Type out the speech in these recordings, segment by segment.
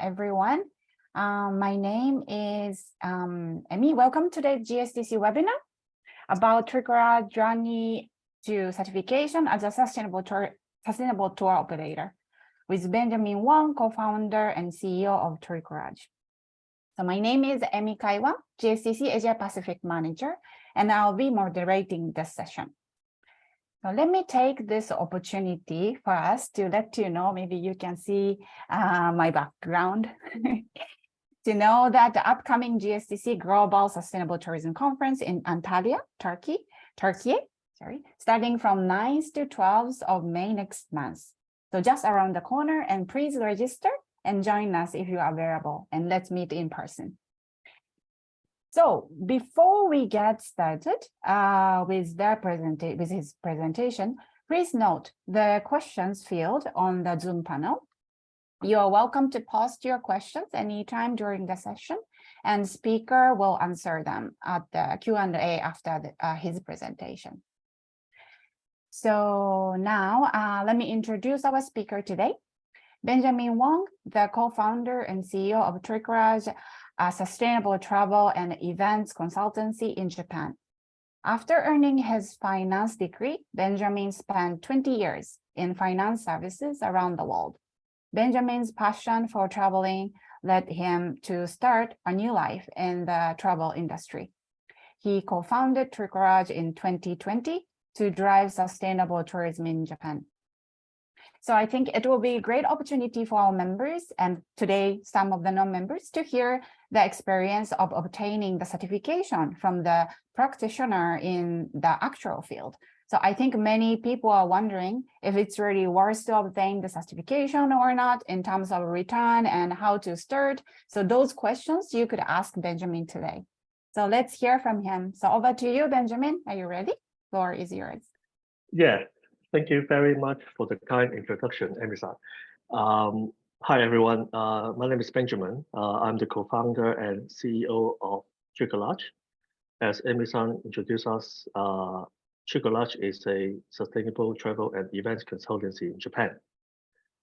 everyone. My name is Emmy. Welcome to the GSTC webinar about Tricolage journey to certification as a sustainable tour operator with Benjamin Wong, co-founder and CEO of Tricolage. So my name is Emmy Kaiwa, GSTC Asia Pacific Manager, and I'll be moderating this session. So let me take this opportunity for us to let you know, maybe you can see my background, to know that the upcoming GSTC Global Sustainable Tourism Conference in Antalya, Turkey, starting from 9th to 12th of May next month. So just around the corner, and please register and join us if you are available, and let's meet in person. So before we get started with his presentation, please note the questions field on the Zoom panel. You are welcome to post your questions anytime during the session, and speaker will answer them at the Q&A after his presentation. So now let me introduce our speaker today, Benjamin Wong, the co-founder and CEO of Tricolage, a sustainable travel and events consultancy in Japan. After earning his finance degree, Benjamin spent 20 years in finance services around the world. Benjamin's passion for traveling led him to start a new life in the travel industry. He co-founded Tricolage in 2020 to drive sustainable tourism in Japan. So I think it will be a great opportunity for our members, and today some of the non-members, to hear the experience of obtaining the certification from the practitioner in the actual field. So I think many people are wondering if it's really worth to obtain the certification or not in terms of return and how to start. So those questions you could ask Benjamin today. So let's hear from him. So over to you, Benjamin. Are you ready? The floor is yours. Yeah. Thank you very much for the kind introduction, Emmy-san. Hi, everyone. My name is Benjamin. I'm the co-founder and CEO of Tricolage. As Emmy-san introduced us, Tricolage is a sustainable travel and events consultancy in Japan.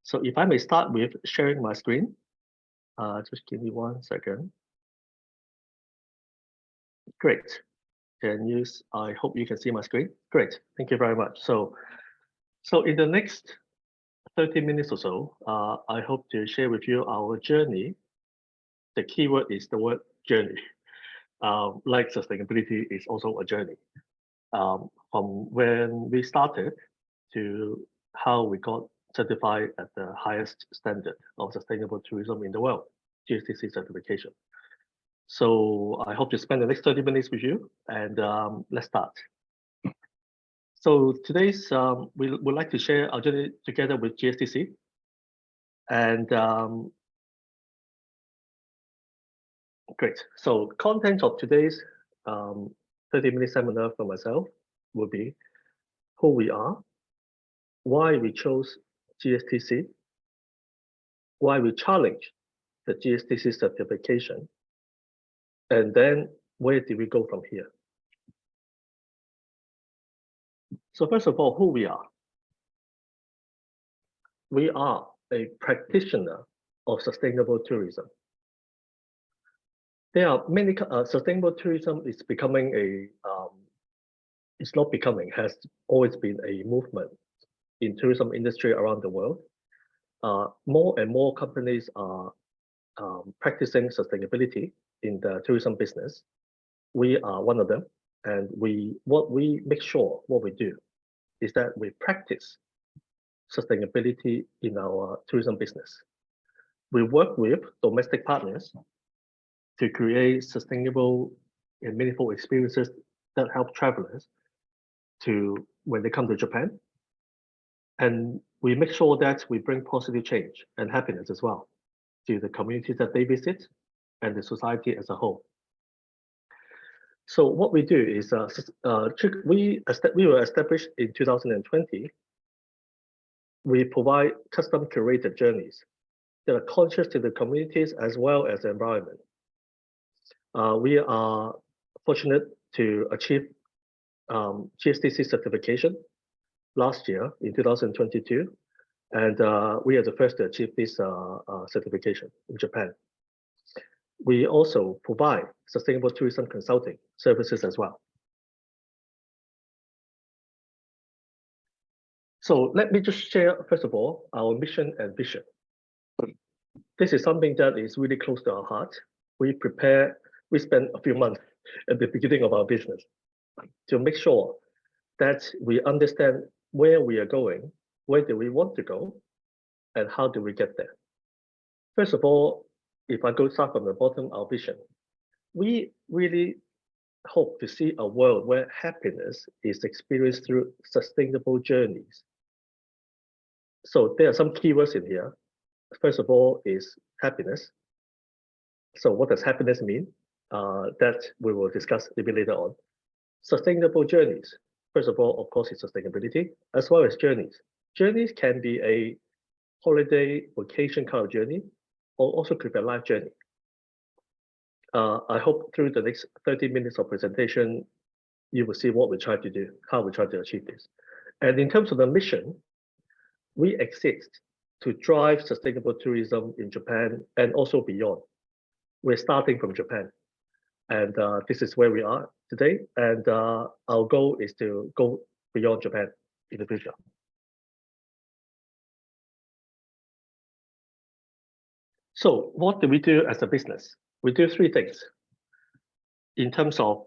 So if I may start with sharing my screen, just give me 1 second. Great. I hope you can see my screen. Great. Thank you very much. So in the next 30 minutes or so, I hope to share with you our journey. The keyword is the word journey. Like sustainability is also a journey. From when we started to how we got certified at the highest standard of sustainable tourism in the world, GSTC certification. So I hope to spend the next 30 minutes with you, and let's start. So today's, we would like to share our journey together with GSTC. And great. So content of today's 30-minute seminar for myself will be who we are, why we chose GSTC, why we challenge the GSTC certification, and then where do we go from here. So first of all, who we are. We are a practitioner of sustainable tourism. There are many, sustainable tourism is becoming it's not becoming, has always been a movement in tourism industry around the world. More and more companies are practicing sustainability in the tourism business. We are one of them. And what we do is that we practice sustainability in our tourism business. We work with domestic partners to create sustainable and meaningful experiences that help travelers when they come to Japan. And we make sure that we bring positive change and happiness as well to the communities that they visit and the society as a whole. So what we do is we were established in 2020. We provide custom curated journeys that are conscious to the communities as well as the environment. We are fortunate to achieve GSTC certification last year in 2022. And we are the first to achieve this certification in Japan. We also provide sustainable tourism consulting services as well. So let me just share, first of all, our mission and vision. This is something that is really close to our heart. We spent a few months at the beginning of our business to make sure that we understand where we are going, where do we want to go, and how do we get there. First of all, if I go start from the bottom, our vision, we really hope to see a world where happiness is experienced through sustainable journeys. So there are some keywords in here. First of all is happiness. So what does happiness mean? That we will discuss a bit later on. Sustainable journeys. First of all, of course, is sustainability, as well as journeys. Journeys can be a holiday, vacation kind of journey, or also could be a life journey. I hope through the next 30 minutes of presentation, you will see what we try to do, how we try to achieve this. And in terms of the mission, we exist to drive sustainable tourism in Japan and also beyond. We're starting from Japan, and this is where we are today. And our goal is to go beyond Japan in the future. So what do we do as a business? We do three things. In terms of,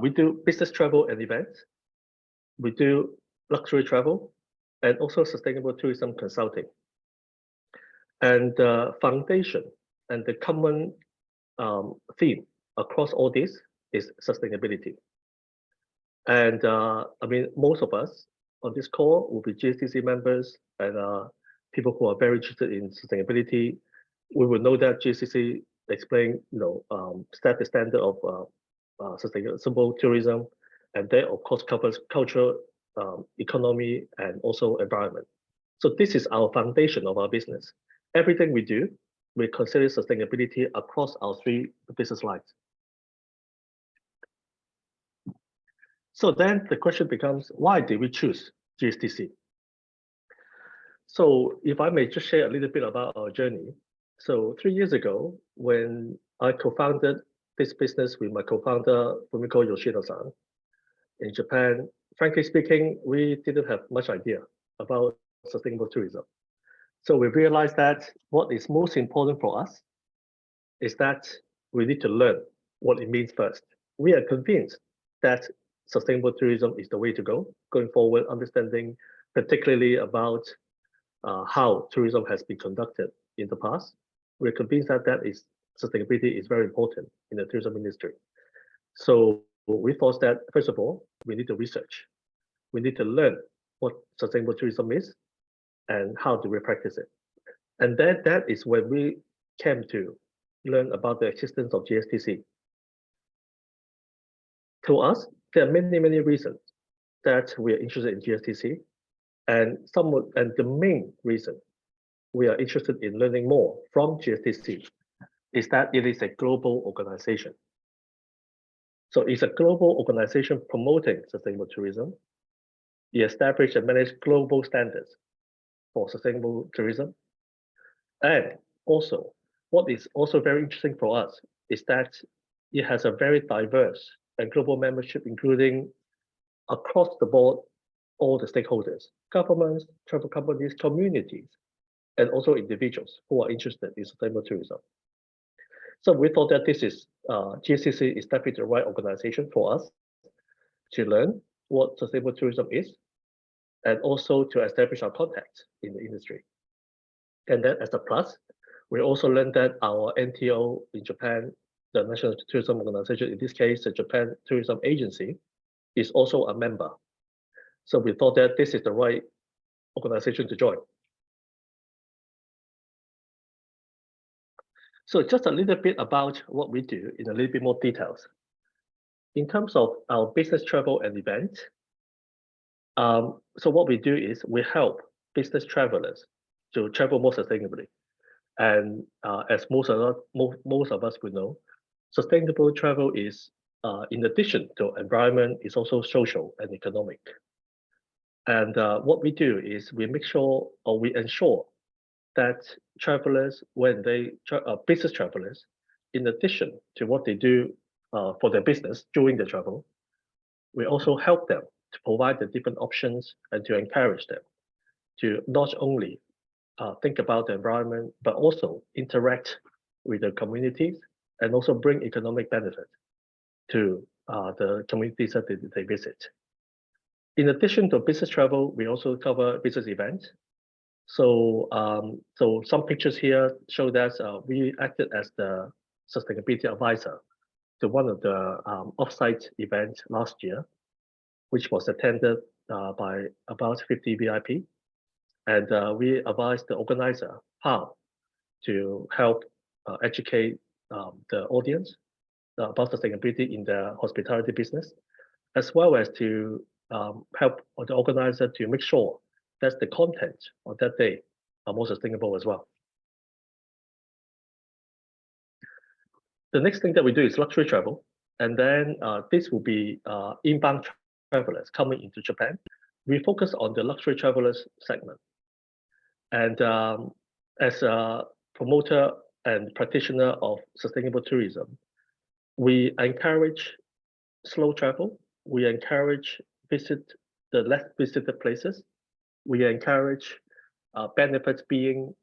we do business travel and events, we do luxury travel, and also sustainable tourism consulting. And the foundation and the common theme across all this is sustainability. And I mean, most of us on this call will be GSTC members and people who are very interested in sustainability. We will know that GSTC explain, set the standard of sustainable tourism, and that of course covers culture, economy, and also environment. So this is our foundation of our business. Everything we do, we consider sustainability across our three business lines. So then the question becomes, why did we choose GSTC? So if I may just share a little bit about our journey. So 3 years ago, when I co-founded this business with my co-founder, Fumiko Yoshino-san, in Japan, frankly speaking, we didn't have much idea about sustainable tourism. So we realized that what is most important for us is that we need to learn what it means first. We are convinced that sustainable tourism is the way to go going forward, understanding particularly about how tourism has been conducted in the past. We're convinced that sustainability is very important in the tourism industry. So we thought that, first of all, we need to research. We need to learn what sustainable tourism is and how do we practice it. And then that is when we came to learn about the existence of GSTC. To us, there are many, many reasons that we are interested in GSTC. And the main reason we are interested in learning more from GSTC is that it is a global organization. So it's a global organization promoting sustainable tourism. It established and managed global standards for sustainable tourism. And also, what is also very interesting for us is that it has a very diverse and global membership, including across the board, all the stakeholders, governments, travel companies, communities, and also individuals who are interested in sustainable tourism. So we thought that this is GSTC is definitely the right organization for us to learn what sustainable tourism is, and also to establish our contacts in the industry. And then as a plus, we also learned that our NTO in Japan, the National Tourism Organization, in this case, the Japan Tourism Agency, is also a member. So we thought that this is the right organization to join. So just a little bit about what we do in a little bit more details. In terms of our business travel and event, so what we do is we help business travelers to travel more sustainably. And as most of us would know, sustainable travel is, in addition to environment, is also social and economic. And what we do is we make sure or we ensure that travelers, when they business travelers, in addition to what they do for their business during the travel, we also help them to provide the different options and to encourage them to not only think about the environment, but also interact with the communities and also bring economic benefit to the communities that they visit. In addition to business travel, we also cover business events. So, so some pictures here show that we acted as the sustainability advisor to one of the offsite events last year, which was attended by about 50 VIP. And we advised the organizer how to help educate the audience about sustainability in the hospitality business, as well as to help the organizer to make sure that the content on that day are more sustainable as well. The next thing that we do is luxury travel. And then this will be inbound travelers coming into Japan. We focus on the luxury travelers segment. And as a promoter and practitioner of sustainable tourism, we encourage slow travel. We encourage visit the less visited places. We encourage benefits being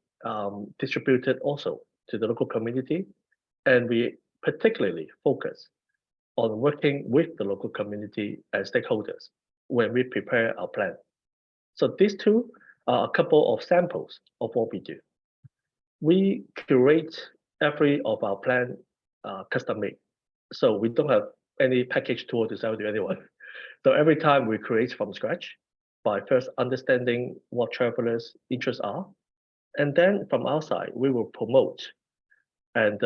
distributed also to the local community. And we particularly focus on working with the local community and stakeholders when we prepare our plan. So these two are a couple of samples of what we do. We curate every of our plan custom made. So we don't have any package tour to sell to anyone. So every time we create from scratch by first understanding what travelers' interests are. And then from our side, we will promote and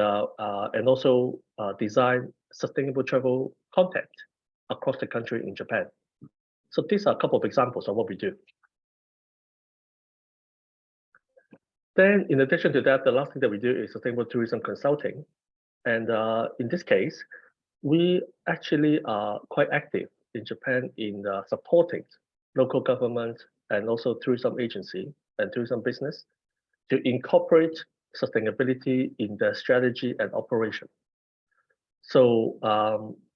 also design sustainable travel content across the country in Japan. So these are a couple of examples of what we do. Then in addition to that, the last thing that we do is sustainable tourism consulting. And in this case, we actually are quite active in Japan in supporting local government and also tourism agency and tourism business to incorporate sustainability in their strategy and operation. So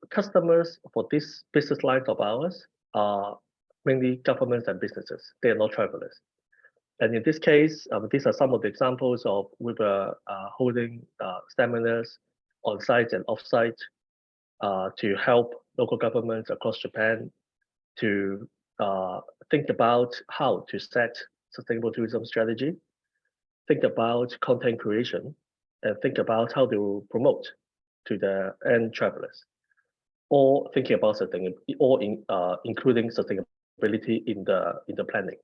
customers for this business lines of ours are mainly governments and businesses. They are not travelers. And in this case, these are some of the examples of we were holding seminars on site and off site to help local governments across Japan to think about how to set sustainable tourism strategy, think about content creation, and think about how to promote to the end travelers, or thinking about sustainability, or including sustainability in the planning.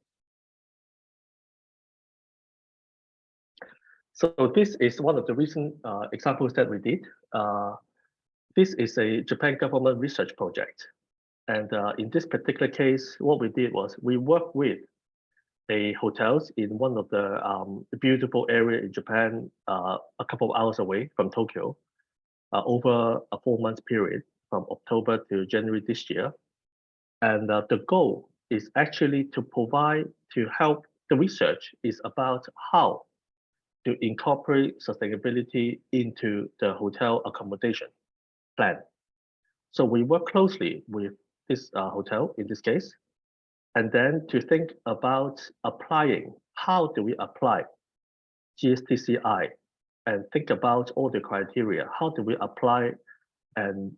So this is one of the recent examples that we did. This is a Japan government research project. And in this particular case, what we did was we worked with a hotels in one of the beautiful area in Japan, a couple of hours away from Tokyo, over a 4-month period from October to January this year. And the goal is actually to provide, to help, the research is about how to incorporate sustainability into the hotel accommodation plan. So we work closely with this hotel in this case, and then to think about applying, how do we apply GSTCI and think about all the criteria, how do we apply and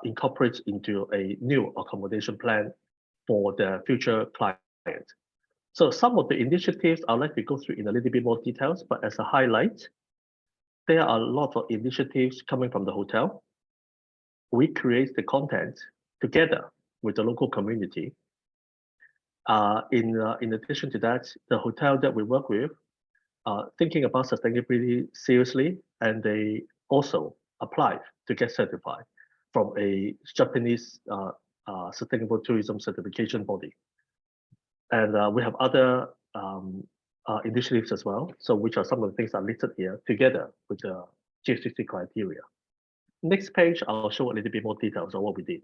incorporate into a new accommodation plan for the future client. So some of the initiatives I'd like to go through in a little bit more details, but as a highlight, there are a lot of initiatives coming from the hotel. We create the content together with the local community. In addition to that, the hotel that we work with, thinking about sustainability seriously, and they also applied to get certified from a Japanese sustainable tourism certification body. And we have other initiatives as well, so which are some of the things that are listed here together with the GSTC criteria. Next page, I'll show a little bit more details on what we did.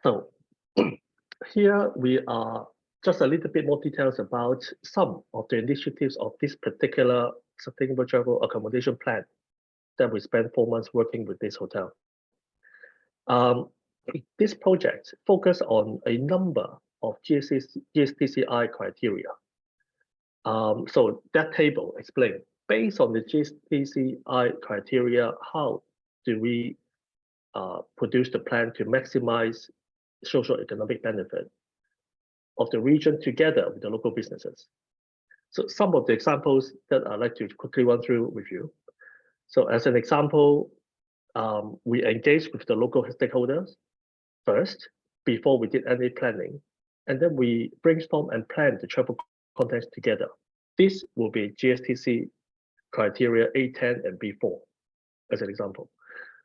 So here we are just a little bit more details about some of the initiatives of this particular sustainable travel accommodation plan that we spent 4 months working with this hotel. This project focused on a number of GSTCI criteria. So that table explains, based on the GSTCI criteria, how do we produce the plan to maximize social economic benefit of the region together with the local businesses. So some of the examples that I'd like to quickly run through with you. So as an example, we engaged with the local stakeholders first before we did any planning, and then we brainstorm and plan the travel content together. This will be GSTC criteria A10 and B4 as an example.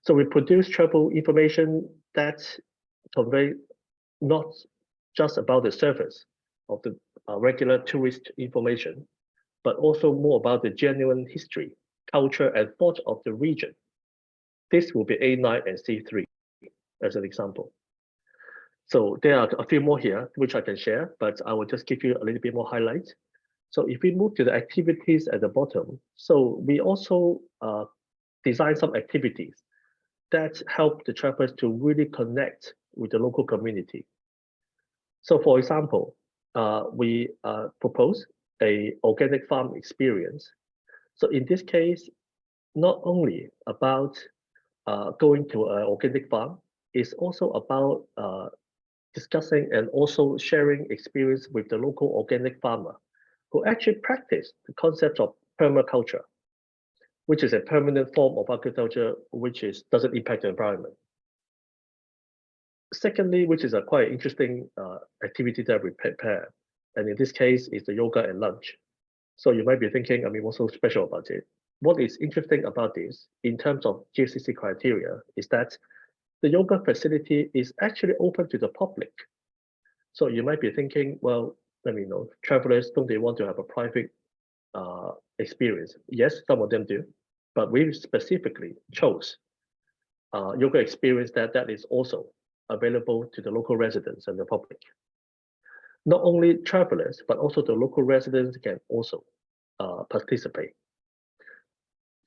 So we produce travel information that convey not just about the surface of the regular tourist information, but also more about the genuine history, culture, and thought of the region. This will be A9 and C3 as an example. So there are a few more here which I can share, but I will just give you a little bit more highlights. So if we move to the activities at the bottom, so we also design some activities that help the travelers to really connect with the local community. So for example, we propose a organic farm experience. So in this case, not only about going to an organic farm, it's also about discussing and also sharing experience with the local organic farmer who actually practice the concept of permaculture, which is a permanent form of agriculture which doesn't impact the environment. Secondly, which is a quite interesting activity that we prepare, and in this case is the yoga and lunch. So you might be thinking, I mean, what's so special about it? What is interesting about this in terms of GSTC criteria is that the yoga facility is actually open to the public. So you might be thinking, well, let me know, travelers, don't they want to have a private experience? Yes, some of them do, but we specifically chose yoga experience that is also available to the local residents and the public. Not only travelers, but also the local residents can also participate.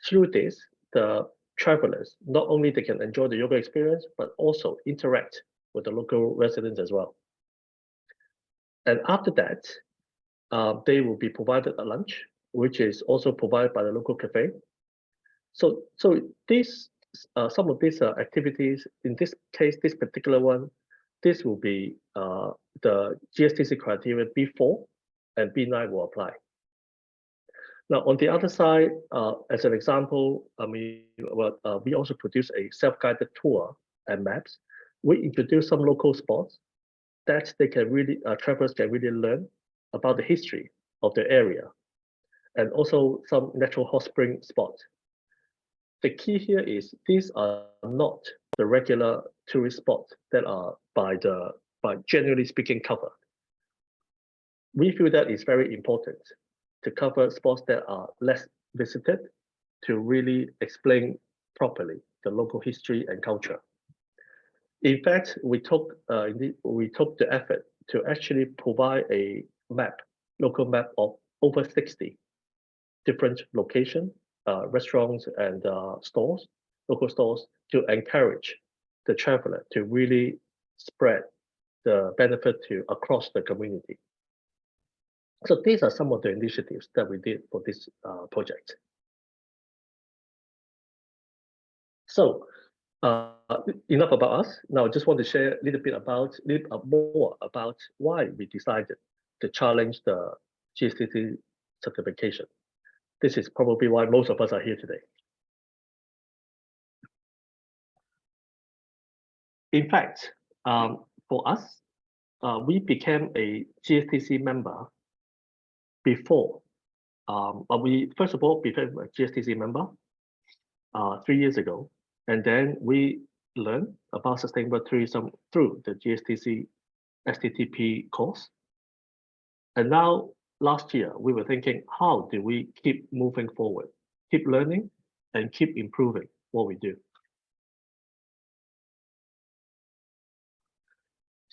Through this, the travelers, not only they can enjoy the yoga experience, but also interact with the local residents as well. And after that, they will be provided a lunch, which is also provided by the local cafe. So this, some of these activities, in this case, this particular one, this will be the GSTC criteria B4 and B9 will apply. Now, on the other side, as an example, I mean, we also produce a self-guided tour and maps. We introduce some local spots that they can really, travelers can really learn about the history of the area, and also some natural hot spring spots. The key here is these are not the regular tourist spots that are by generally speaking covered. We feel that is very important to cover spots that are less visited, to really explain properly the local history and culture. In fact, we took the effort to actually provide a map, local map of over 60 different locations, restaurants and stores, local stores, to encourage the traveler to really spread the benefit across the community. So these are some of the initiatives that we did for this project. So enough about us. Now I just want to share a little bit more about why we decided to challenge the GSTC certification. This is probably why most of us are here today. In fact, for us, we became a GSTC member before. We first of all became a GSTC member 3 years ago, and then we learned about sustainable tourism through the GSTC STTP course. And now, last year, we were thinking, how do we keep moving forward, keep learning, and keep improving what we do?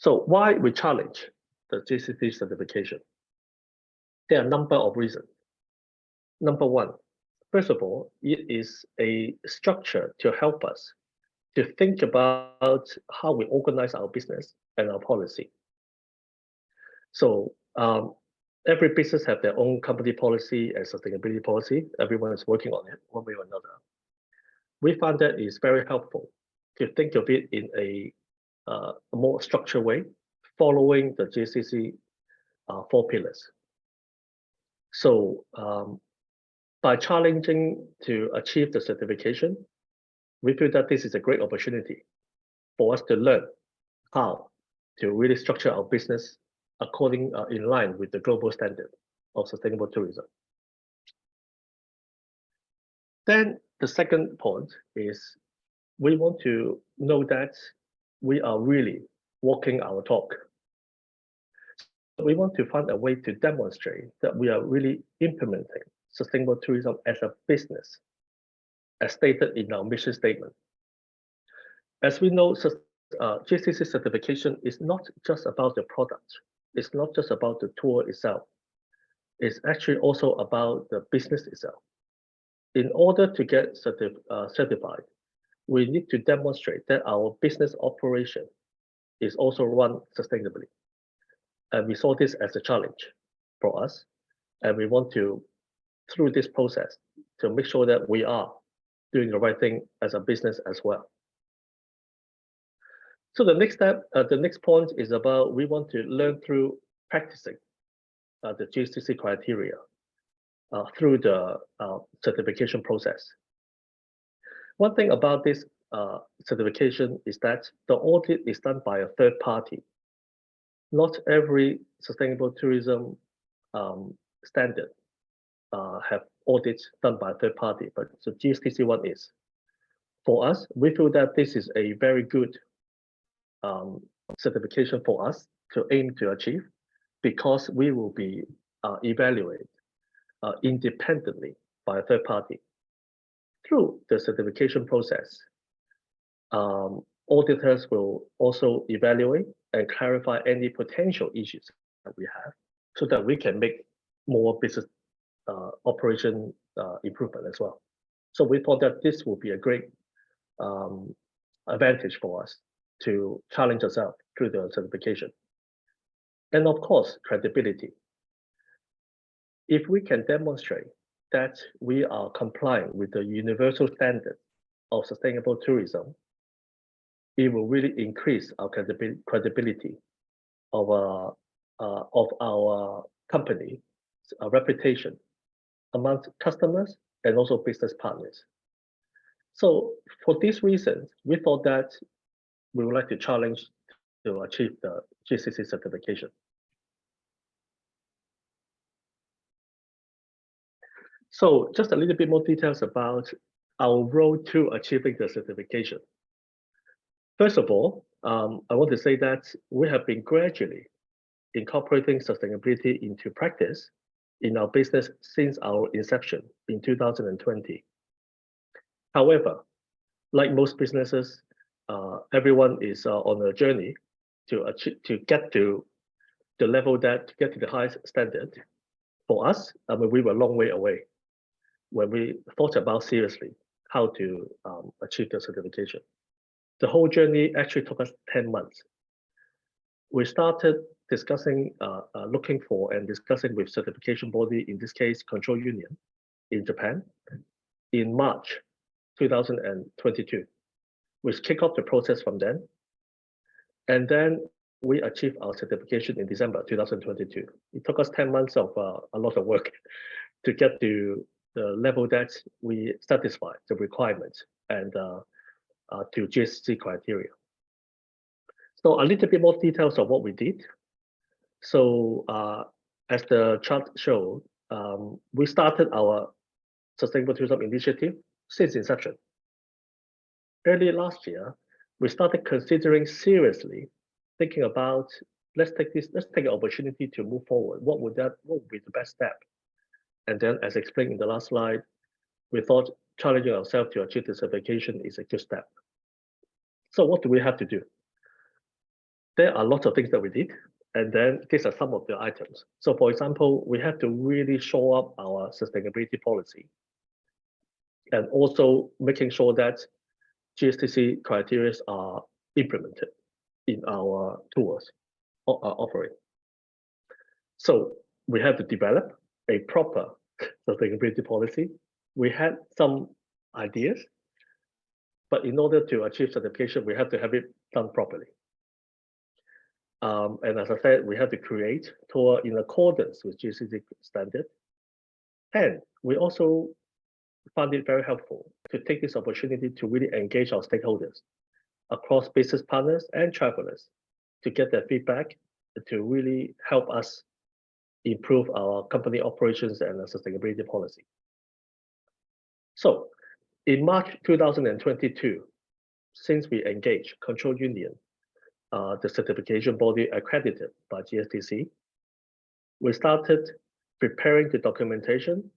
So why we challenge the GSTC certification? There are a number of reasons. Number one, first of all, it is a structure to help us to think about how we organize our business and our policy. So every business have their own company policy and sustainability policy. Everyone is working on it one way or another. We find that it's very helpful to think of it in a more structured way, following the GSTC 4 pillars. So by challenging to achieve the certification, we feel that this is a great opportunity for us to learn how to really structure our business according in line with the global standard of sustainable tourism. Then the second point is we want to know that we are really walking our talk. We want to find a way to demonstrate that we are really implementing sustainable tourism as a business, as stated in our mission statement. As we know, GSTC certification is not just about the product. It's not just about the tour itself. It's actually also about the business itself. In order to get certified, we need to demonstrate that our business operation is also run sustainably. And we saw this as a challenge for us. And we want to, through this process, to make sure that we are doing the right thing as a business as well. So the next step, the next point is about we want to learn through practicing the GSTC criteria through the certification process. One thing about this certification is that the audit is done by a third party. Not every sustainable tourism standard have audits done by a third party, but the GSTC one is. For us, we feel that this is a very good certification for us to aim to achieve, because we will be evaluated independently by a third party. Through the certification process, auditors will also evaluate and clarify any potential issues that we have, so that we can make more business operation improvement as well. So we thought that this will be a great advantage for us to challenge ourselves through the certification. And of course, credibility. If we can demonstrate that we are complying with the universal standard of sustainable tourism, it will really increase our credibility of our company, our reputation amongst customers and also business partners. So for these reasons, we thought that we would like to challenge to achieve the GSTC certification. So just a little bit more details about our road to achieving the certification. First of all, I want to say that we have been gradually incorporating sustainability into practice in our business since our inception in 2020. However, like most businesses, everyone is on a journey to get to the level that to get to the highest standard. For us, I mean, we were a long way away when we thought about seriously how to achieve the certification. The whole journey actually took us 10 months. We started discussing, looking for and discussing with certification body, in this case, Control Union in Japan, in March 2022. We kicked off the process from then. And then we achieved our certification in December 2022. It took us 10 months of a lot of work to get to the level that we satisfy the requirements and to GSTC criteria. So a little bit more details of what we did. So as the chart showed, we started our Sustainable Tourism Initiative since inception. Early last year, we started considering seriously, thinking about let's take an opportunity to move forward. What would be the best step? And then, as explained in the last slide, we thought challenging ourselves to achieve the certification is a good step. So what do we have to do? there are lots of things that we did, and then these are some of the items. So for example, we have to really show up our sustainability policy, and also making sure that GSTC criteria are implemented in our tours offering. So we have to develop a proper sustainability policy. We had some ideas, but in order to achieve certification, we have to have it done properly. And as I said, we have to create tour in accordance with GSTC standard. And we also found it very helpful to take this opportunity to really engage our stakeholders across business partners and travelers to get their feedback, to really help us improve our company operations and sustainability policy. So in March 2022, since we engaged Control Union, the certification body accredited by GSTC, we started preparing the documentation,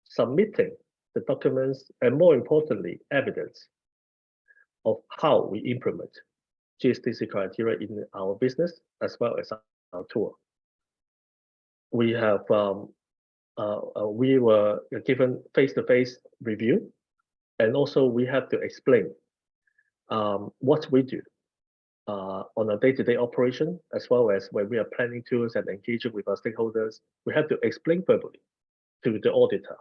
submitting the documents, and more importantly, evidence of how we implement GSTC criteria in our business as well as our tour. We have we were given face-to-face review, and also we have to explain what we do on a day-to-day operation, as well as when we are planning tours and engaging with our stakeholders. We have to explain verbally to the auditor.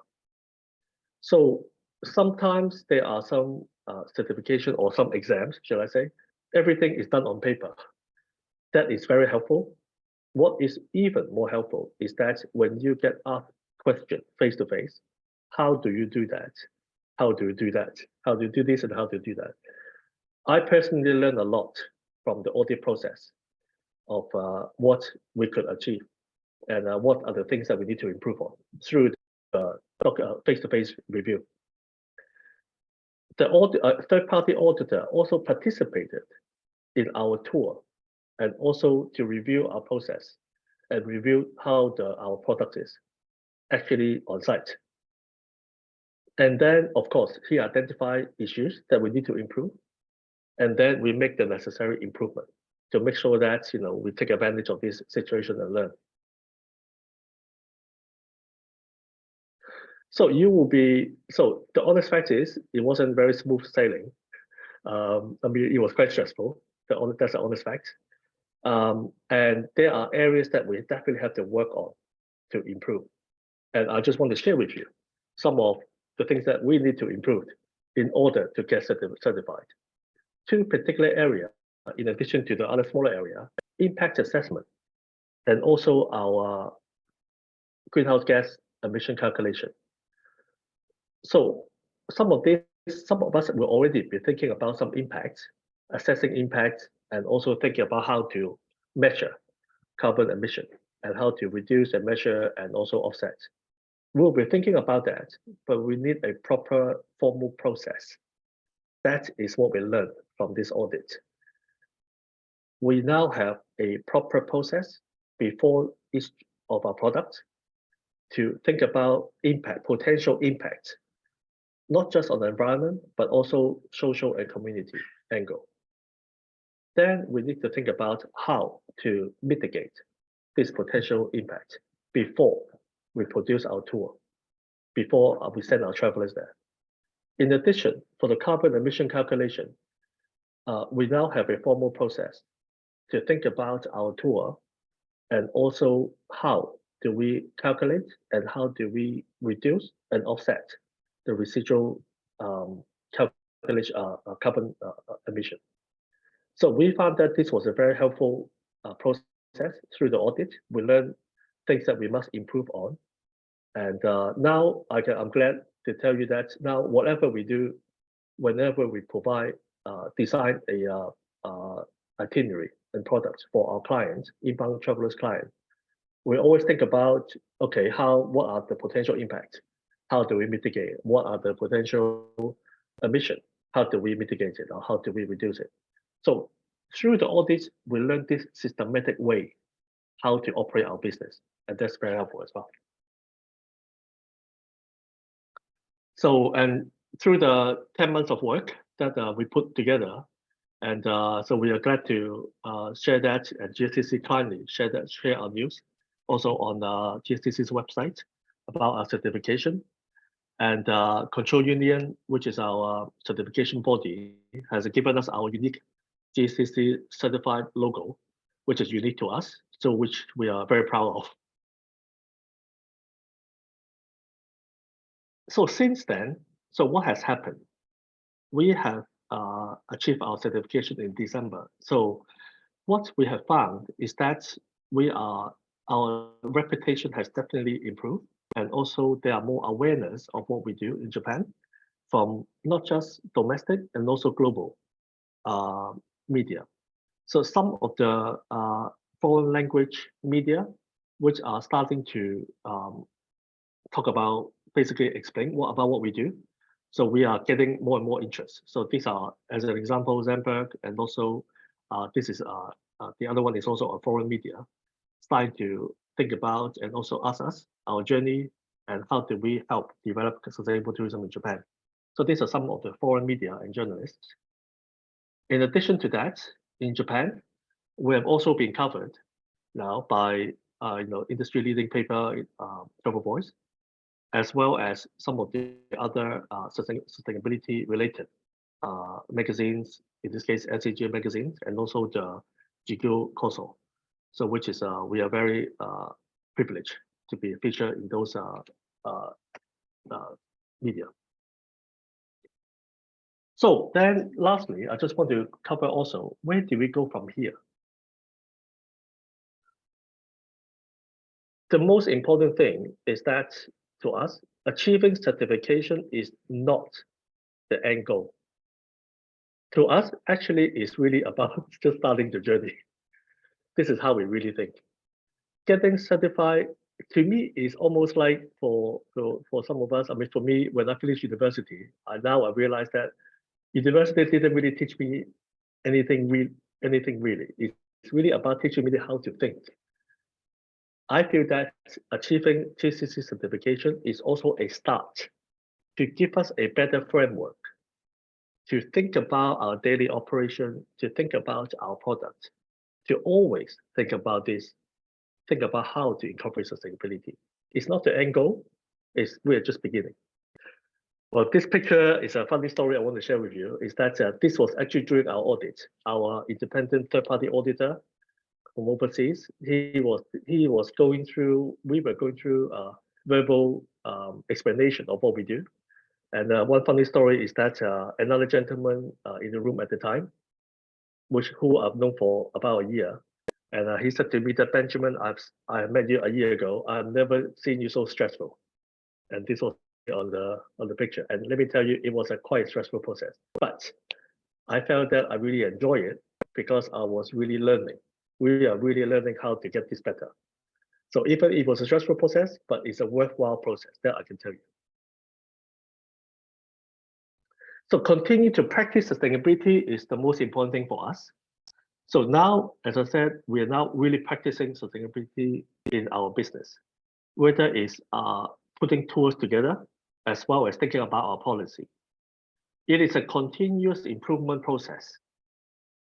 So sometimes there are some certification or some exams, shall I say, everything is done on paper. That is very helpful. What is even more helpful is that when you get asked question face-to-face, how do you do that? How do you do that? How do you do this and how do you do that? I personally learned a lot from the audit process of what we could achieve and what are the things that we need to improve on through the face-to-face review. The third-party auditor also participated in our tour and also to review our process and review how our product is actually on site. And then, of course, he identified issues that we need to improve. And then we make the necessary improvement to make sure that we take advantage of this situation and learn. So the honest fact is, it wasn't very smooth sailing. I mean, it was quite stressful. That's the honest fact. And there are areas that we definitely have to work on to improve. And I just want to share with you some of the things that we need to improve in order to get certified. Two particular areas, in addition to the other smaller area, impact assessment, and also our greenhouse gas emission calculation. So some of us will already be thinking about some impacts, assessing impacts, and also thinking about how to measure carbon emission and how to reduce and measure and also offset. We'll be thinking about that, but we need a proper formal process. That is what we learned from this audit. We now have a proper process before each of our products to think about potential impact, not just on the environment, but also social and community angle. Then we need to think about how to mitigate this potential impact before we produce our tour, before we send our travelers there. In addition, for the carbon emission calculation, we now have a formal process to think about our tour and also how do we calculate and how do we reduce and offset the residual calculation carbon emission. So we found that this was a very helpful process through the audit. We learned things that we must improve on. And now I'm glad to tell you that now whatever we do, whenever we provide, design a itinerary and products for our clients, inbound travelers clients, we always think about, okay, what are the potential impacts? How do we mitigate it? What are the potential emission? How do we mitigate it or how do we reduce it? So through the audits, we learned this systematic way how to operate our business, and that's very helpful as well. So, and through the 10 months of work that we put together, And so we are glad to share that, and GSTC kindly share our news also on GSTC's website about our certification. And Control Union, which is our certification body, has given us our unique GSTC certified logo, which is unique to us, so which we are very proud of. So since then, so what has happened? We have achieved our certification in December. So what we have found is that our reputation has definitely improved, and also there are more awareness of what we do in Japan from not just domestic and also global media. So some of the foreign language media, which are starting to talk about, basically explain about what we do. So we are getting more and more interest. So these are, as an example, Zenberg, and also this is the other one is also a foreign media, starting to think about and also ask us our journey and how do we help develop sustainable tourism in Japan. So these are some of the foreign media and journalists. In addition to that, in Japan, we have also been covered now by industry leading paper, Travel Voice, as well as some of the other sustainability related magazines, in this case, SAG magazines, and also the Jigyo Koso. So which is, we are very privileged to be featured in those media. So then lastly, I just want to cover also, where do we go from here? The most important thing is that to us, achieving certification is not the end goal. To us, actually, it's really about just starting the journey. This is how we really think. Getting certified, to me, is almost like for some of us, I mean, for me, when I finished university, now I realize that university didn't really teach me anything really. It's really about teaching me how to think. I feel that achieving GSTC certification is also a start to give us a better framework to think about our daily operation, to think about our product, to always think about this, think about how to incorporate sustainability. It's not the end goal, we're just beginning. Well, this picture is a funny story I want to share with you, is that this was actually during our audit. Our independent third-party auditor from overseas, we were going through verbal explanation of what we do. And one funny story is that another gentleman in the room at the time, who I've known for about a year, and he said to me that, Benjamin, I met you a year ago. I've never seen you so stressful. And this was on the picture. And let me tell you, it was a quite stressful process. But I felt that I really enjoy it because I was really learning. We are really learning how to get this better. So even it was a stressful process, but it's a worthwhile process, that I can tell you. So continue to practice sustainability is the most important thing for us. So now, as I said, we are now really practicing sustainability in our business, whether it's putting tools together as well as thinking about our policy. It is a continuous improvement process.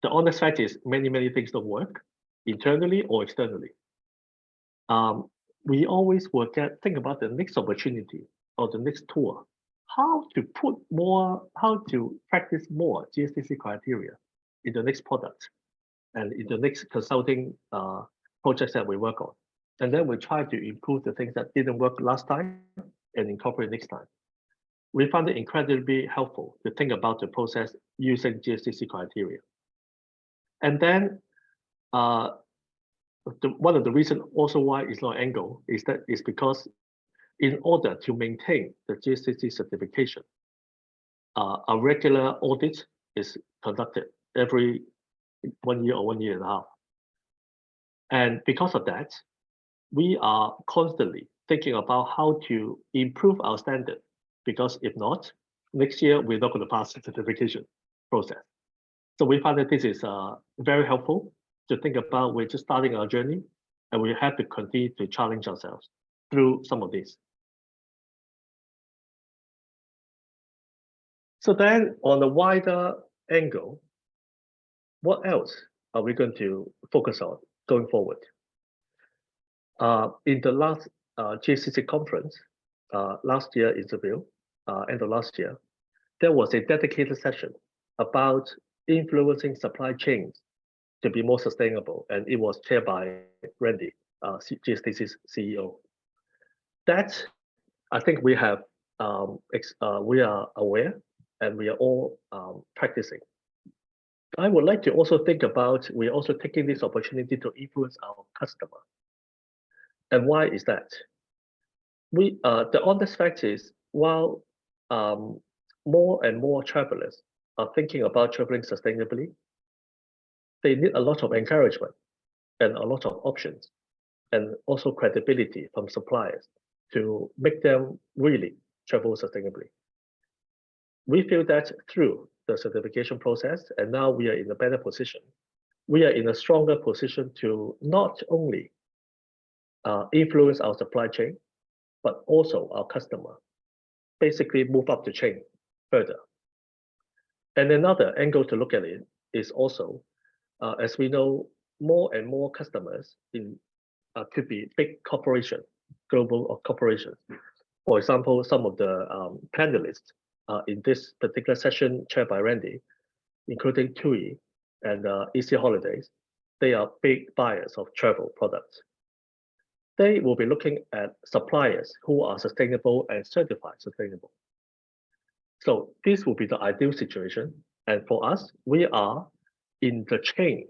The honest fact is many things don't work internally or externally. We always think about the next opportunity or the next tool, how to practice more GSTC criteria in the next product and in the next consulting projects that we work on. And then we try to improve the things that didn't work last time and incorporate next time. We find it incredibly helpful to think about the process using GSTC criteria. And then one of the reasons also why it's not end goal is because in order to maintain the GSTC certification, a regular audit is conducted every 1 year or 1 year and a half. And because of that, we are constantly thinking about how to improve our standard, because if not, next year we're not going to pass the certification process. So we find that this is very helpful to think about. We're just starting our journey, and we have to continue to challenge ourselves through some of this. So then on a wider angle, what else are we going to focus on going forward? In the last GSTC conference last year in Seville, end of last year, there was a dedicated session about influencing supply chains to be more sustainable, and it was chaired by Randy, GSTC's CEO. That I think we have, we are aware, and we are all practicing. I would like to also think about, we're also taking this opportunity to influence our customer. And why is that? The honest fact is, while more and more travelers are thinking about traveling sustainably, they need a lot of encouragement and a lot of options, and also credibility from suppliers to make them really travel sustainably. We feel that through the certification process, and now we are in a better position. We are in a stronger position to not only influence our supply chain, but also our customer, basically move up the chain further. And another angle to look at it is also, as we know, more and more customers could be big corporations, global corporations. For example, some of the panelists in this particular session chaired by Randy, including TUI and Easy Holidays, they are big buyers of travel products. They will be looking at suppliers who are sustainable and certified sustainable. So this will be the ideal situation. And for us, we are in the chain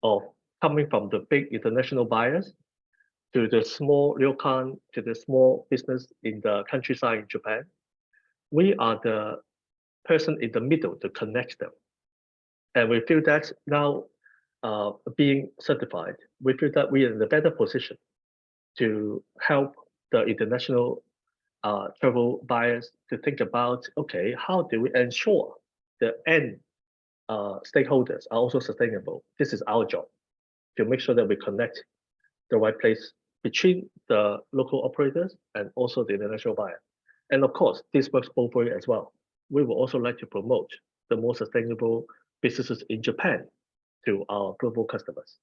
of coming from the big international buyers to the small ryokan, to the small business in the countryside in Japan. We are the person in the middle to connect them. And we feel that now being certified, we feel that we are in a better position to help the international travel buyers to think about, okay, how do we ensure the end stakeholders are also sustainable? This is our job, to make sure that we connect the right place between the local operators and also the international buyer. And of course, this works both ways as well. We would also like to promote the more sustainable businesses in Japan to our global customers.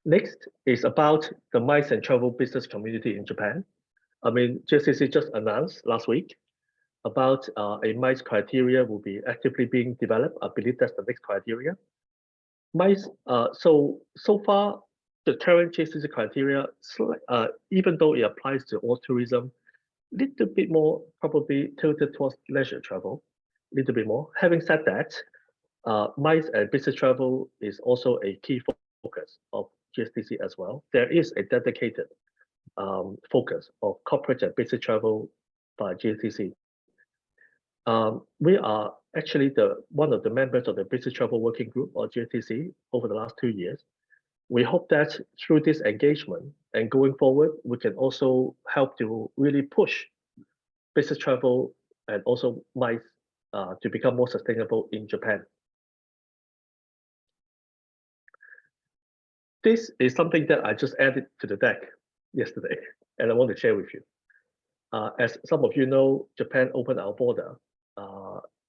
Next is about the MICE and travel business community in Japan. I mean, GSTC just announced last week about a MICE criteria will be actively being developed. I believe that's the next criteria. MICE, so far, the current GSTC criteria, even though it applies to all tourism, little bit more probably tilted towards leisure travel, little bit more. Having said that, MICE and business travel is also a key focus of GSTC as well. There is a dedicated focus of corporate and business travel by GSTC. We are actually one of the members of the business travel working group or GSTC over the last 2 years. We hope that through this engagement and going forward, we can also help to really push business travel and also MICE to become more sustainable in Japan. This is something that I just added to the deck yesterday, and I want to share with you. As some of you know, Japan opened our border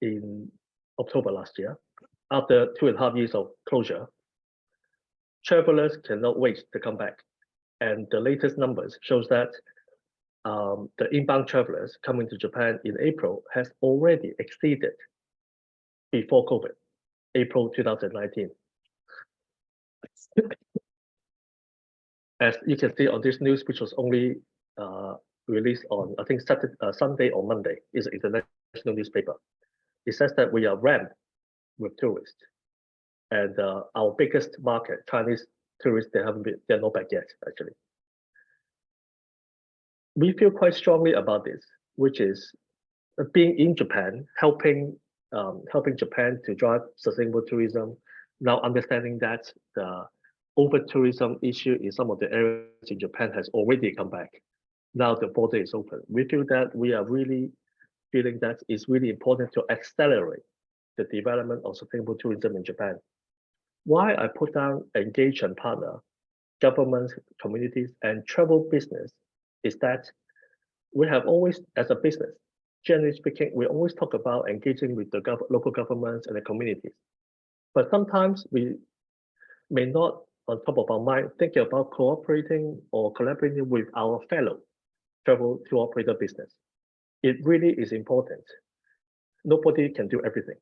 in October last year. After 2.5 years of closure, travelers cannot wait to come back. And the latest numbers shows that the inbound travelers coming to Japan in April has already exceeded before COVID, April 2019. As you can see on this news, which was only released on, I think, Sunday or Monday, is an international newspaper. It says that we are ramped with tourists. And our biggest market, Chinese tourists, they're not back yet, actually. We feel quite strongly about this, which is being in Japan, helping Japan to drive sustainable tourism. Now understanding that the over-tourism issue in some of the areas in Japan has already come back. Now the border is open. We feel that we are really feeling that it's really important to accelerate the development of sustainable tourism in Japan. Why I put down engage and partner, governments, communities, and travel business is that we have always, as a business, generally speaking, we always talk about engaging with the local governments and the communities. But sometimes we may not, on top of our mind, thinking about cooperating or collaborating with our fellow travel tour operator business. It really is important. Nobody can do everything.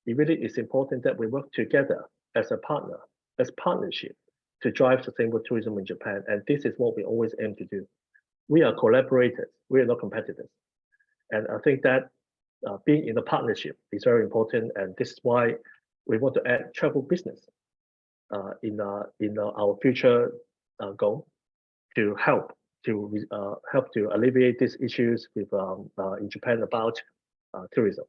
It really is important that we work together as a partner, as partnership, to drive sustainable tourism in Japan. And this is what we always aim to do. We are collaborators. We are not competitors. And I think that being in a partnership is very important. And this is why we want to add travel business in our future goal to help to alleviate these issues with in Japan about tourism.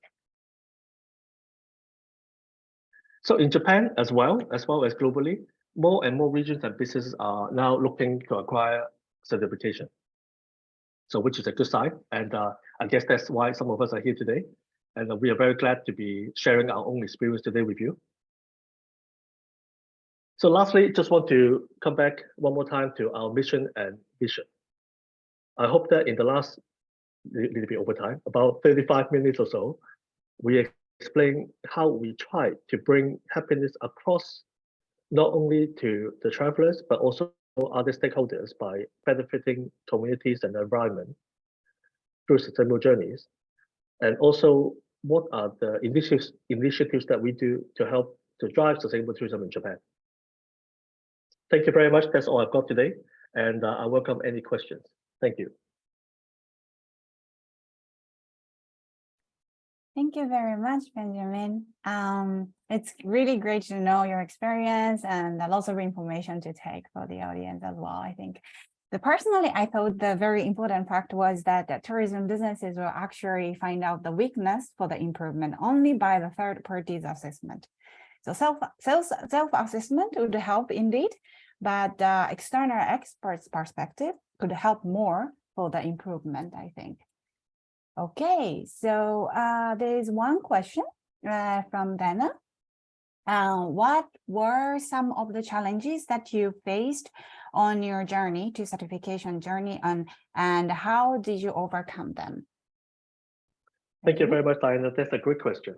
So in Japan as well as globally, more and more regions and businesses are now looking to acquire certification. So which is a good sign. And I guess that's why some of us are here today. And we are very glad to be sharing our own experience today with you. So lastly, just want to come back one more time to our mission and vision. I hope that in the last little bit over time, about 35 minutes or so, we explain how we try to bring happiness across not only to the travelers, but also other stakeholders by benefiting communities and the environment through sustainable journeys. And also, what are the initiatives that we do to help to drive sustainable tourism in Japan? Thank you very much. That's all I've got today. And I welcome any questions. Thank you. Thank you very much, Benjamin. It's really great to know your experience and lots of information to take for the audience as well. I think personally, I thought the very important fact was that tourism businesses will actually find out the weakness for the improvement only by the third party's assessment. So self-assessment would help indeed, but external experts' perspective could help more for the improvement, I think. Okay, so there is one question from Dana. What were some of the challenges that you faced on your journey to certification journey, and how did you overcome them? Thank you very much, Diana. That's a great question.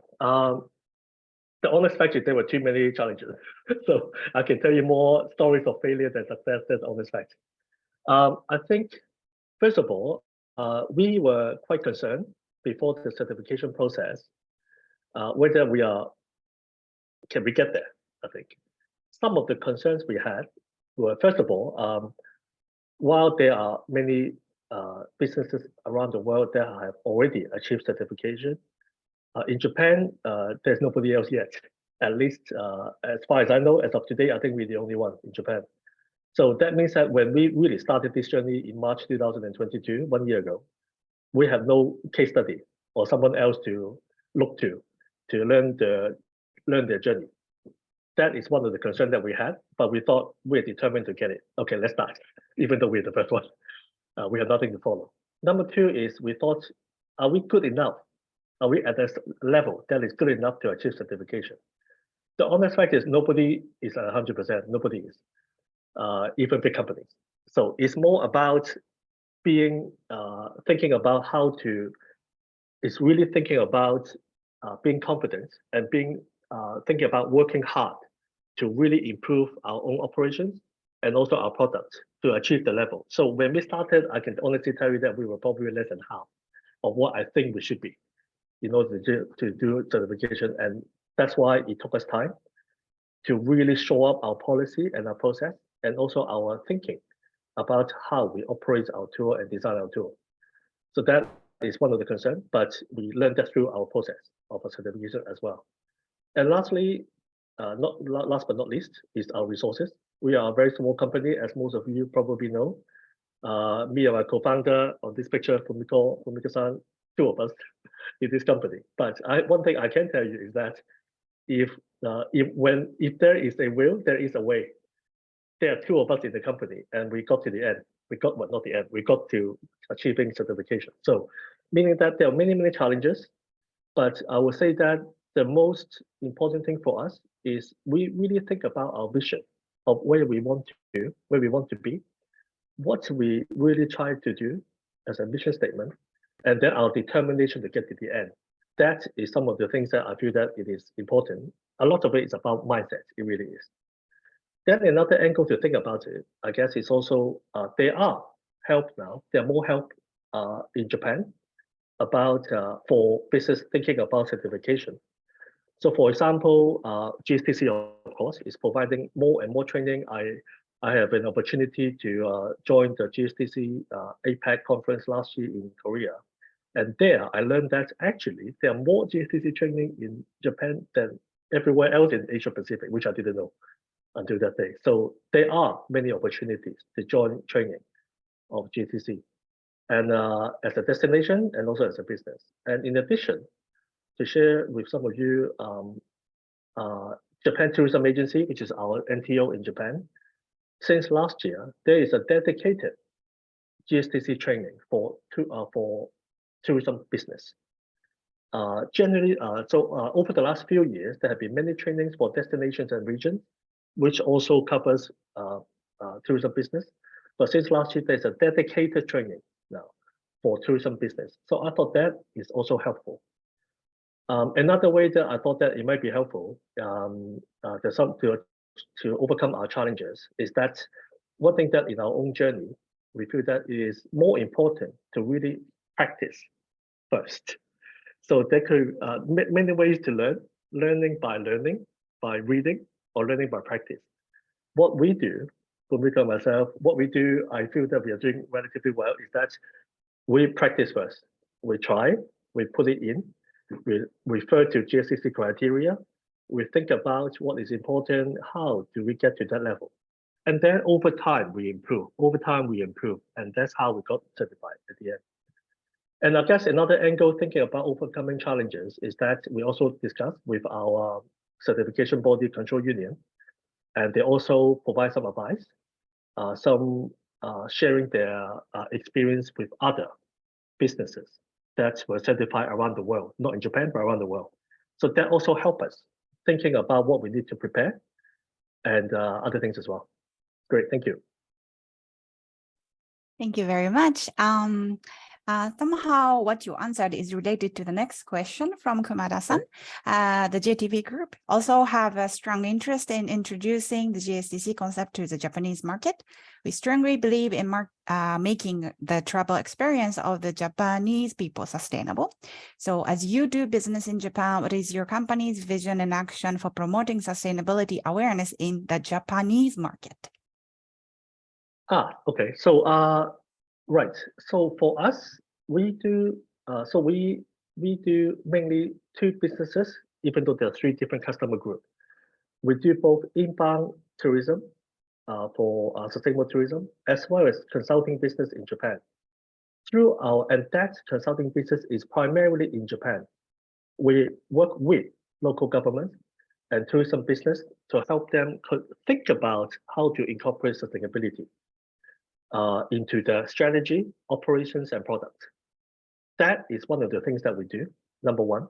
The honest fact is there were too many challenges. So I can tell you more stories of failure than success. That's the honest fact. I think, first of all, we were quite concerned before the certification process, whether can we get there, I think. Some of the concerns we had were, first of all, while there are many businesses around the world that have already achieved certification, in Japan, there's nobody else yet. At least, as far as I know, as of today, I think we're the only one in Japan. So that means that when we really started this journey in March 2022, 1 year ago, we have no case study or someone else to look to learn their journey. That is one of the concerns that we had, but we thought we're determined to get it. Okay, let's start, even though we're the first one. We have nothing to follow. Number two is we thought, are we good enough? Are we at a level that is good enough to achieve certification? The honest fact is nobody is at 100%, nobody is. Even big companies. So it's more about being thinking about how to. It's really thinking about being confident and being thinking about working hard to really improve our own operations and also our product to achieve the level. So when we started, I can honestly tell you that we were probably less than half of what I think we should be in order to do certification, and that's why it took us time to really show up our policy and our process, and also our thinking about how we operate our tour and design our tour. So that is one of the concerns, but we learned that through our process of a certification as well. And lastly, last but not least, is our resources. We are a very small company, as most of you probably know. Me and my co-founder on this picture, Fumiko-san, two of us in this company. But one thing I can tell you is that if there is a will, there is a way. There are two of us in the company, and we got to the end. We got, well, not the end. We got to achieving certification. So, meaning that there are many challenges, but I would say that the most important thing for us is we really think about our vision of where we want to be, what we really try to do as a mission statement, and then our determination to get to the end. That is some of the things that I feel that it is important. A lot of it is about mindset. It really is. Then another angle to think about it, I guess, is also there are help now. There are more help in Japan about for business thinking about certification. So, for example, GSTC, of course, is providing more and more training. I have an opportunity to join the GSTC APAC conference last year in Korea. And there I learned that actually there are more GSTC training in Japan than everywhere else in Asia Pacific, which I didn't know until that day. So there are many opportunities to join training of GSTC, and as a destination and also as a business. And in addition, to share with some of you, Japan Tourism Agency, which is our NTO in Japan, since last year, there is a dedicated GSTC training for tourism business. Generally, over the last few years, there have been many trainings for destinations and regions, which also covers tourism business. But since last year, there's a dedicated training now for tourism business. So I thought that is also helpful. Another way that I thought that it might be helpful to overcome our challenges is that one thing that in our own journey, we feel that it is more important to really practice first. So there could many ways to learning by reading, or learning by practice. What we do, Bhumika and myself, I feel that we are doing relatively well is that we practice first. We try, we put it in, we refer to GSTC criteria, we think about what is important, how do we get to that level? And then over time, we improve. And that's how we got certified at the end. And I guess another angle thinking about overcoming challenges is that we also discuss with our certification body control union, and they also provide some advice, some sharing their experience with other businesses that were certified around the world, not in Japan, but around the world. So that also helps us thinking about what we need to prepare and other things as well. Great, thank you. Thank you very much. Somehow what you answered is related to the next question from Kumada-san. The JTB Group also have a strong interest in introducing the GSTC concept to the Japanese market. We strongly believe in making the travel experience of the Japanese people sustainable. So as you do business in Japan, what is your company's vision and action for promoting sustainability awareness in the Japanese market? Okay. So right. So for us, we do mainly two businesses, even though there are three different customer groups. We do both inbound tourism for sustainable tourism, as well as consulting business in Japan. And that consulting business is primarily in Japan. We work with local governments and tourism business to help them think about how to incorporate sustainability into the strategy, operations, and product. That is one of the things that we do, number one.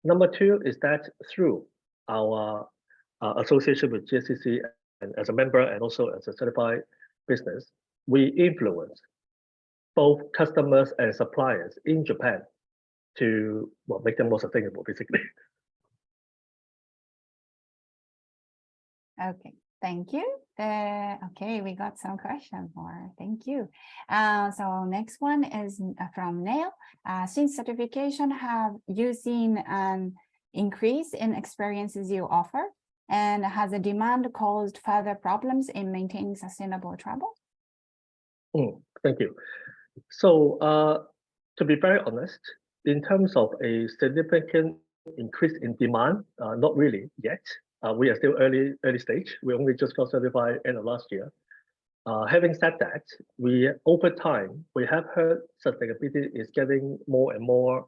Number two is that through our association with GSTC and as a member and also as a certified business, we influence both customers and suppliers in Japan to make them more sustainable, basically. Okay. Thank you. Okay, we got some questions more. Thank you. So next one is from Neil. Since certification, have you seen an increase in experiences you offer? And has the demand caused further problems in maintaining sustainable travel? Thank you. So to be very honest, in terms of a significant increase in demand, not really yet. We are still early stage. We only just got certified end of last year. Having said that, over time, we have heard sustainability is getting more and more,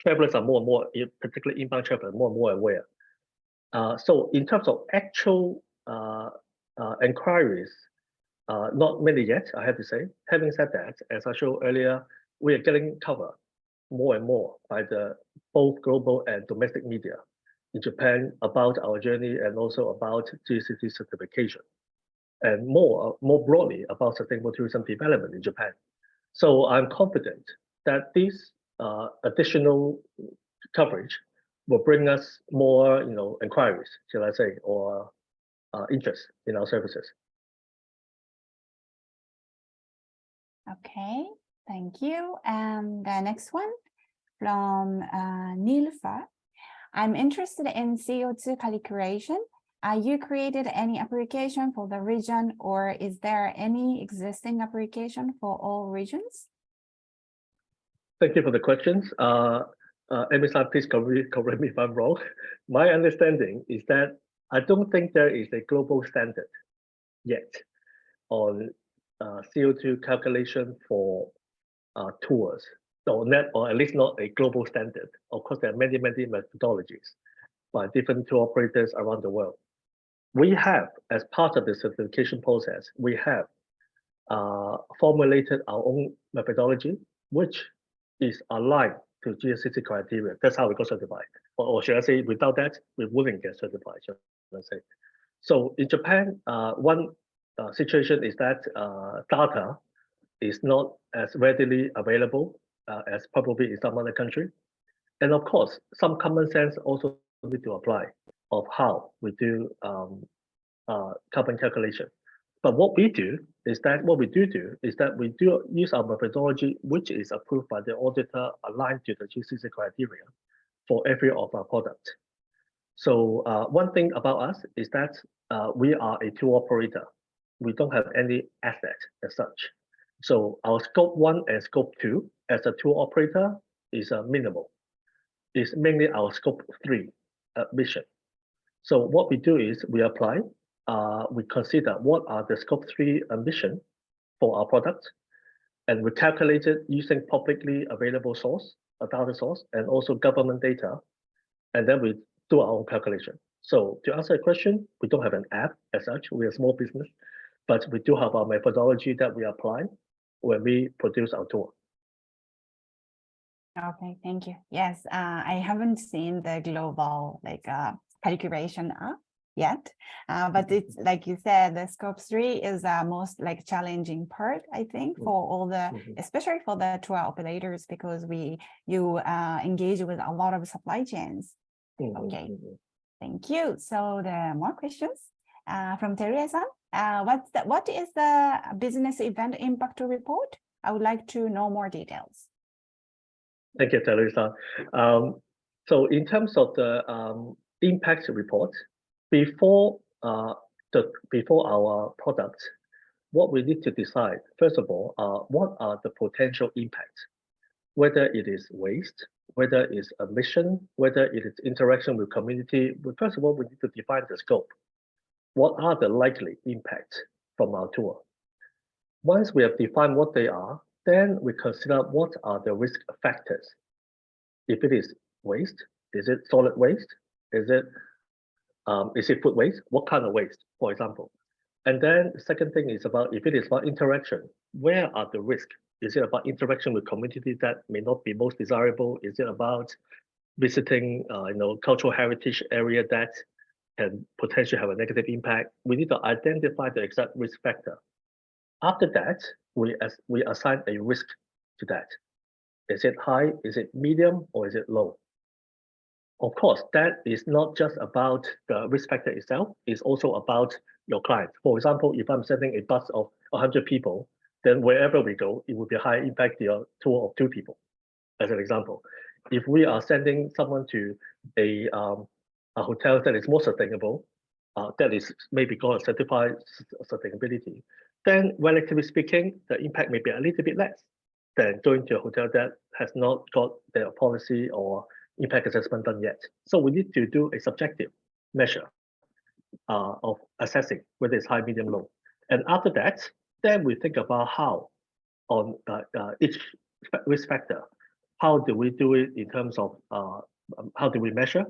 travelers are more and more, particularly inbound travelers, more and more aware. So in terms of actual inquiries, not many yet, I have to say. Having said that, as I showed earlier, we are getting covered more and more by both global and domestic media in Japan about our journey and also about GSTC certification, and more broadly about sustainable tourism development in Japan. So I'm confident that this additional coverage will bring us more, inquiries, shall I say, or interest in our services. Okay, thank you. And the next one from Nilfa. I'm interested in CO2 calculation. You created any application for the region, or is there any existing application for all regions? Thank you for the questions. Amy-san, please correct me if I'm wrong. My understanding is that I don't think there is a global standard yet on CO2 calculation for tours, or at least not a global standard. Of course, there are many methodologies by different tour operators around the world. We have, as part of the certification process, we have formulated our own methodology, which is aligned to GSTC criteria. That's how we got certified. Or should I say, without that, we wouldn't get certified, should I say. So in Japan, one situation is that data is not as readily available as probably in some other country. And of course, some common sense also need to apply of how we do carbon calculation. But what we do is that we do use our methodology, which is approved by the auditor, aligned to the GSTC criteria for every of our products. So one thing about us is that we are a tour operator. We don't have any asset as such. So our scope 1 and scope 2 as a tour operator is minimal. It's mainly our scope 3 mission. So what we do is we apply, we consider what are the scope 3 emission for our product, and we calculate it using publicly available source, a data source, and also government data, and then we do our own calculation. So to answer the question, we don't have an app as such. We're a small business, but we do have our methodology that we apply when we produce our tour. Okay, thank you. Yes, I haven't seen the global calculation app yet, but it's like you said, the scope 3 is the most challenging part, I think, for all the, especially for the tour operators, because you engage with a lot of supply chains. Okay, thank you. So there are more questions from Teresa. What is the business event impact report? I would like to know more details. Thank you, Teresa. So in terms of the impact report, before our product, what we need to decide, first of all, what are the potential impacts, whether it is waste, whether it's emission, whether it is interaction with community. But first of all, we need to define the scope. What are the likely impacts from our tour? Once we have defined what they are, then we consider what are the risk factors. If it is waste, is it solid waste? Is it food waste? What kind of waste, for example? And then the second thing is about, if it is about interaction, where are the risks? Is it about interaction with community that may not be most desirable? Is it about visiting, cultural heritage area that can potentially have a negative impact? We need to identify the exact risk factor. After that, we assign a risk to that. Is it high? Is it medium? Or is it low? Of course, that is not just about the risk factor itself. It's also about your client. For example, if I'm sending a bus of 100 people, then wherever we go, it will be high impact to a tour of 2 people, as an example. If we are sending someone to a hotel that is more sustainable, that is maybe called certified sustainability, then relatively speaking, the impact may be a little bit less than going to a hotel that has not got their policy or impact assessment done yet. So we need to do a subjective measure of assessing whether it's high, medium, low. And after that, then we think about how on each risk factor, how do we do it in terms of how do we measure,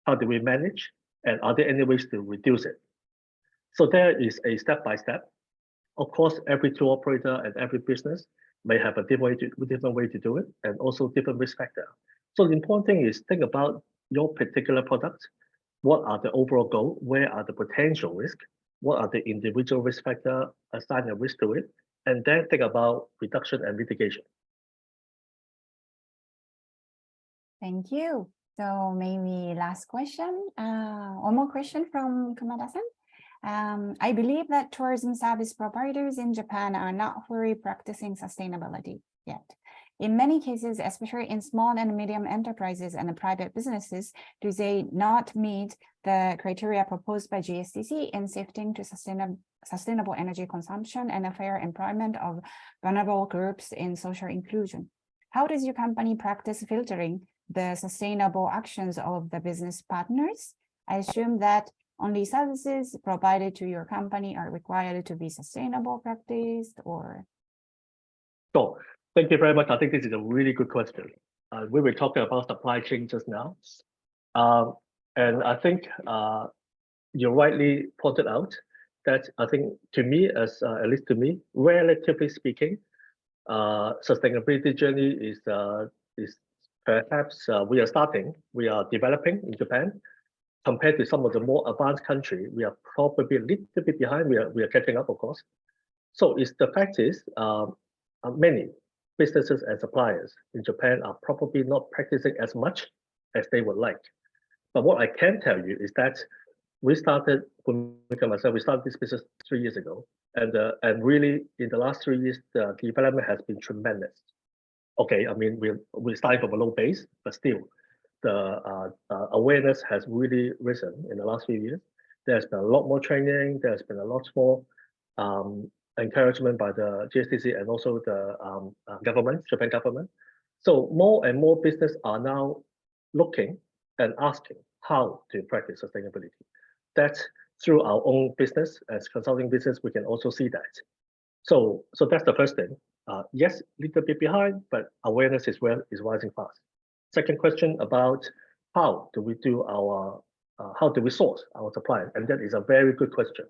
how do we manage, and are there any ways to reduce it? So there is a step-by-step. Of course, every tour operator and every business may have a different way to do it, and also different risk factor. So the important thing is think about your particular product. What are the overall goal? Where are the potential risk? What are the individual risk factor? Assign a risk to it, and then think about reduction and mitigation. Thank you. So maybe last question, one more question from Kamada-san. I believe that tourism service providers in Japan are not fully practicing sustainability yet. In many cases, especially in small and medium enterprises and private businesses, do they not meet the criteria proposed by GSTC in shifting to sustainable energy consumption and a fair employment of vulnerable groups in social inclusion? How does your company practice filtering the sustainable actions of the business partners? I assume that only services provided to your company are required to be sustainable practiced, or? So thank you very much. I think this is a really good question. We were talking about supply chain just now. And I think you rightly pointed out that I think to me, at least to me, relatively speaking, sustainability journey is perhaps we are developing in Japan. Compared to some of the more advanced countries, we are probably a little bit behind. We are catching up, of course. So the fact is, many businesses and suppliers in Japan are probably not practicing as much as they would like. But what I can tell you is that we started this business 3 years ago, and really in the last 3 years, the development has been tremendous. Okay, I mean we started from a low base, but still, the awareness has really risen in the last few years. There's been a lot more training. There's been a lot more encouragement by the GSTC and also the government, Japan government. So more and more business are now looking and asking how to practice sustainability. That's through our own business as consulting business. We can also see that. So that's the first thing. Yes, a little bit behind, but awareness is rising fast. Second question about how do we source our supply? And that is a very good question.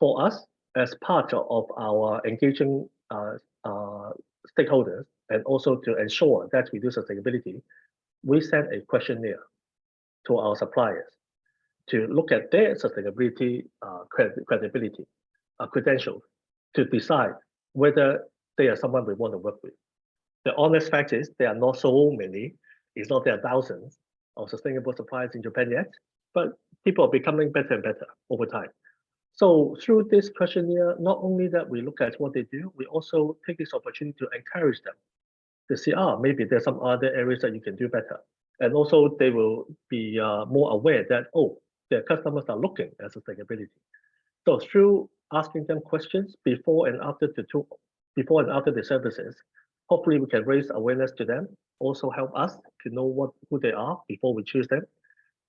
For us, as part of our engaging stakeholders, and also to ensure that we do sustainability, we send a questionnaire to our suppliers to look at their sustainability credibility, credentials, to decide whether they are someone we want to work with. The honest fact is there are not so many. It's not there are thousands of sustainable suppliers in Japan yet, but people are becoming better and better over time. So through this questionnaire, not only that we look at what they do, we also take this opportunity to encourage them to see, maybe there's some other areas that you can do better. And also they will be more aware that, their customers are looking at sustainability. So through asking them questions before and after the services, hopefully we can raise awareness to them, also help us to know who they are before we choose them,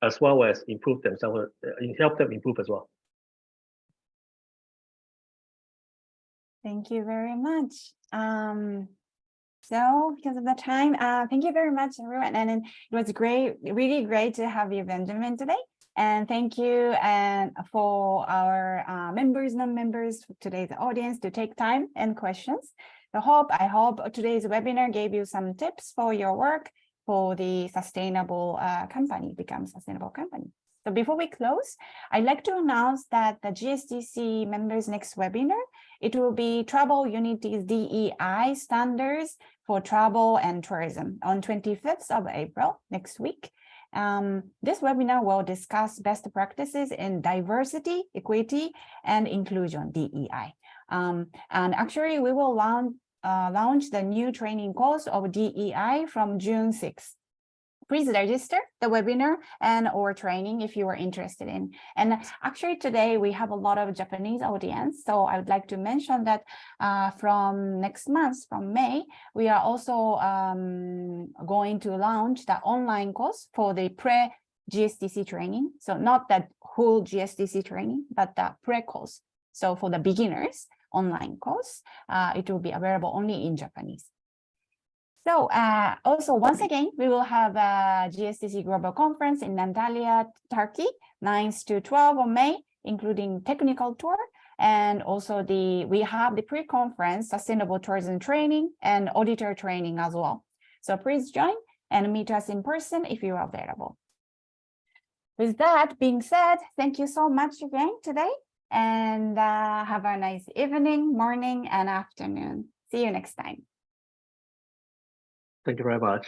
as well as improve themselves, help them improve as well. Thank you very much. So because of the time, thank you very much, everyone. And it was great, really great to have you, Benjamin, today. And thank you for our members, non-members, today's audience to take time and questions. I hope today's webinar gave you some tips for your work for the sustainable company, become sustainable company. So before we close, I'd like to announce that the GSTC members' next webinar, it will be Travel Unity's DEI standards for travel and tourism on 25th of April next week. This webinar will discuss best practices in diversity, equity, and inclusion, DEI. And actually, we will launch the new training course of DEI from June 6th. Please register the webinar or training if you are interested in. And actually today we have a lot of Japanese audience. So I would like to mention that from next month, from May, we are also going to launch the online course for the pre-GSTC training. So not that whole GSTC training, but the pre-course. So for the beginners online course, it will be available only in Japanese. So also, once again, we will have a GSTC Global Conference in Antalya, Turkey, 9th to 12th of May, including technical tour. And also we have the pre-conference sustainable tourism training and auditor training as well. So please join and meet us in person if you are available. With that being said, thank you so much again today, and have a nice evening, morning, and afternoon. See you next time. Thank you very much.